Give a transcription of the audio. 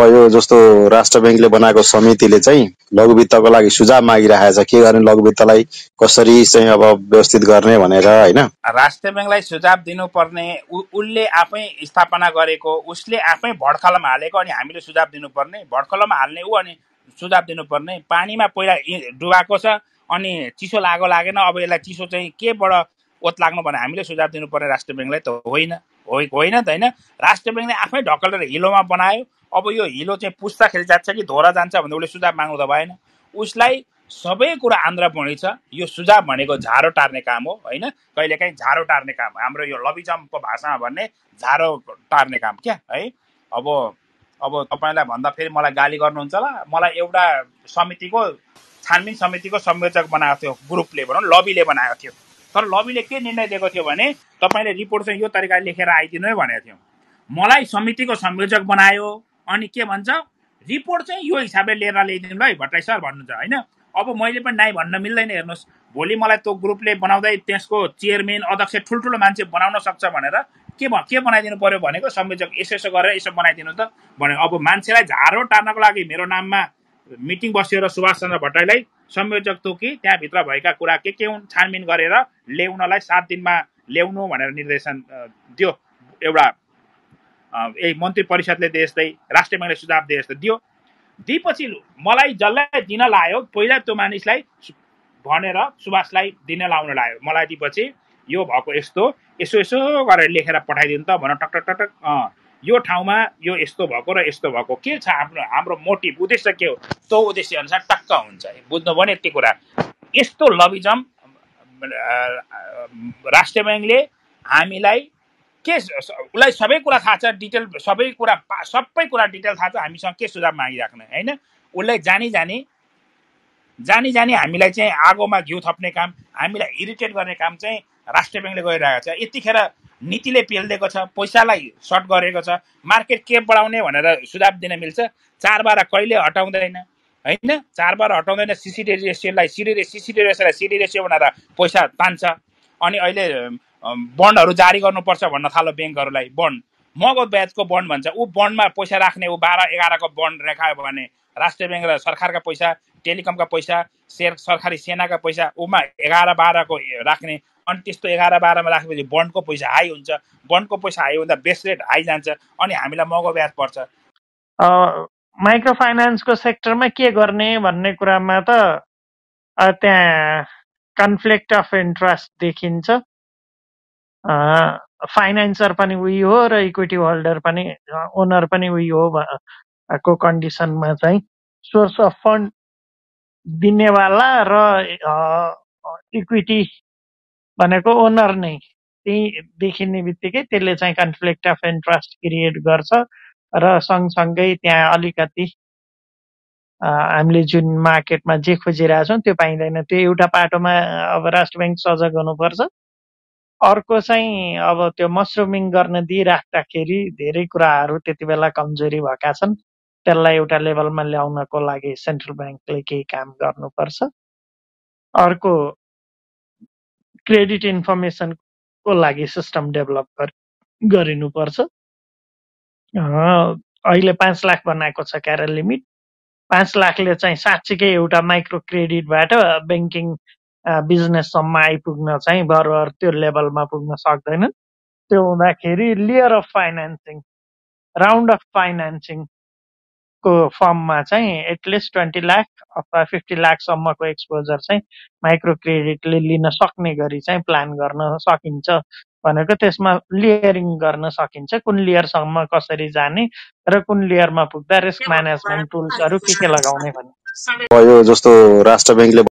यो जस्तो राष्ट्र बैंकले बनाएको समितिले चाहिँ लघुवित्तको लागि सुझाव मागिरहेको छ, के गर्ने लघुवित्तलाई कसरी चाहिँ अब व्यवस्थित गर्ने भनेर हैन। राष्ट्र बैंकलाई सुझाव दिनुपर्ने, उसले आफै स्थापना गरेको, उसले आफै भड्खलमा हालेको, अनि हामीले सुझाव दिनुपर्ने, भड्खलमा हाल्ने ऊ अनि सुझाव दिनुपर्ने। पानीमा पहिला डुबाएको छ अनि चिसो लागेन, अब यसलाई चिसो चाहिँ केबाट ओत लाग्नु भने हामीले सुझाव दिनुपर्ने राष्ट्र बैंकलाई त होइन त हैन। राष्ट्र बैंकले आफै ढकलेर हिलोमा बनायो। अब यो हिलो चाहिँ पुस्दाखेरि जान्छ कि धोरा जान्छ भन्दा उसले सुझाव माग्नु त भएन। उसलाई सबै कुरा आन्द्रापणी छ। यो सुझाव भनेको झारो टार्ने काम हो हैन, कहिलेकाहीँ झारो टार्ने काम, हाम्रो यो लबिजमको भाषामा भन्ने झारो टार्ने काम क्या है। अब तपाईलाई भन्दा फेरि मलाई गाली गर्नुहुन्छ होला। मलाई एउटा समितिको छानबिन समितिको संयोजक बनाएको थियो, ग्रुपले भनौँ लबीले बनाएको थियो। तर लबीले के निर्णय दिएको थियो भने तपाईले रिपोर्ट चाहिँ यो तरिकाले लेखेर आइदिनु है भनेको थियो। मलाई समितिको संयोजक बनायो अनि के भन्छ, रिपोर्ट चाहिँ यो हिसाबले लिएर ल्याइदिनु ल है भट्टराई सर भन्नुहुन्छ हैन। अब मैले पनि नाइ भन्न मिल्दैन। हेर्नुहोस्, भोलि मलाई त्यो ग्रुपले बनाउँदै त्यसको चेयरम्यान अध्यक्ष ठुल्ठुलो मान्छे बनाउन सक्छ भनेर के बनाइदिनु पर्यो भनेको संयोजक यसो गरेर यसो बनाइदिनु त भने। अब मान्छेलाई झारो टार्नको लागि मेरो नाममा मिटिङ बस्यो र सुभाष चन्द्र भट्टराईलाई संयोजक तोकी त्यहाँभित्र भएका कुरा के हुन् छानबिन गरेर ल्याउनलाई 7 दिनमा ल्याउनु भनेर निर्देशन दियो। एउटा मन्त्री परिषदले त्यस्तै राष्ट्रिय बैंकले सुझाव दिए जस्तो दियो। दिएपछि मलाई जसलाई दिन लायो पहिला त्यो मानिसलाई भनेर सुभाषलाई दिन लाउन लायो। मलाई दिएपछि यो भएको यस्तो यसो गरेर लेखेर पठाइदिनु त भनेर टक टक टक यो ठाउँमा यो यस्तो भएको र यस्तो भएको के छ, हाम्रो मोटिभ उद्देश्य के हो, त्यो उद्देश्य अनुसार टक्क हुन्छ। बुझ्नु भने यति कुरा। यस्तो लबिजम राष्ट्रिय बैंकले हामीलाई के उसलाई सबै कुरा थाहा छ, डिटेल सबै कुरा डिटेल थाहा छ, हामीसँग के सुझाव मागिराख्ने हैन। उसलाई जानी जानी हामीलाई चाहिँ आगोमा घिउ थप्ने काम, हामीलाई इरिटेट गर्ने काम चाहिँ राष्ट्रिय बैंकले गरिरहेको छ। यतिखेर नीतिले पेल्देको छ, पैसालाई सर्ट गरेको छ, मार्केट के बढाउने भनेर सुझाव दिन मिल्छ। 4/12 कहिले हटाउँदैन हैन, 4/12 हटाउँदैन। सीसीडी रेसियोलाई सीडी रेसियो भनेर पैसा तान्छ। अनि अहिले बन्डहरू जारी गर्नुपर्छ भन्न थाल्यो ब्याङ्कहरूलाई। बन्ड महँगो ब्याजको बन्ड भन्छ, ऊ बन्डमा पैसा राख्ने, ऊ 12-11 को बन्ड राखायो भने राष्ट्रिय बैंक र सरकारका पैसा, टेलिकमका पैसा, सरकारी सेनाका पैसा उमा 11-12 को राख्ने। अनि त्यस्तो 11-12 मा राखेपछि बन्डको पैसा हाई हुन्छ। बन्डको पैसा हाई हुँदा बेस रेट हाई जान्छ अनि हामीलाई महँगो ब्याज पर्छ। माइक्रो फाइनान्सको सेक्टरमा के गर्ने भन्ने कुरामा त त्यहाँ कन्फ्लिक्ट अफ इन्ट्रेस्ट देखिन्छ। फाइनान्सर पनि उही हो र इक्विटी होल्डर पनि, ओनर पनि उही हो को कन्डिसनमा चाहिँ सोर्स अफ फन्ड दिनेवाला र इक्विटी भनेको ओनर नै त्यही देखिने बित्तिकै त्यसले चाहिँ कन्फ्लिक्ट अफ इन्ट्रेस्ट क्रिएट गर्छ र सँगसँगै त्यहाँ अलिकति हामीले जुन मार्केटमा जे खोजिरहेछौँ त्यो पाइँदैन। त्यो एउटा पाटोमा अब राष्ट्र बैंक सजग हुनुपर्छ। अर्को चाहिँ अब त्यो मसरुमिङ गर्न दिइराख्दाखेरि धेरै कुराहरू त्यति बेला कमजोरी भएका छन्। त्यसलाई एउटा लेभलमा ल्याउनको लागि सेन्ट्रल ब्याङ्कले केही काम गर्नुपर्छ। अर्को क्रेडिट इन्फर्मेसनको लागि सिस्टम डेभलप गरिनुपर्छ। अहिले 5 लाख बनाएको छ क्यारे लिमिट। 5 लाखले चाहिँ साँच्चीकै एउटा माइक्रो क्रेडिटबाट ब्याङ्किङ बिजनेससम्म आइपुग्न चाहिँ बराबर त्यो लेभलमा पुग्न सक्दैन। त्यो हुँदाखेरि layer of financing, round of financing को फर्ममा चाहिँ एटलिस्ट 20 लाख अथवा 50 लाखसम्मको एक्सपोजर चाहिँ माइक्रो क्रेडिटले लिन सक्ने गरी चाहिँ प्लान गर्न सकिन्छ भनेको। त्यसमा लेयरिङ गर्न सकिन्छ, कुन लेयरसम्म कसरी जाने र कुन लेयरमा पुग्दा रिस्क म्यानेजमेन्ट टुल्सहरू के लगाउने भन्ने। यो जस्तो राष्ट्र बैंकले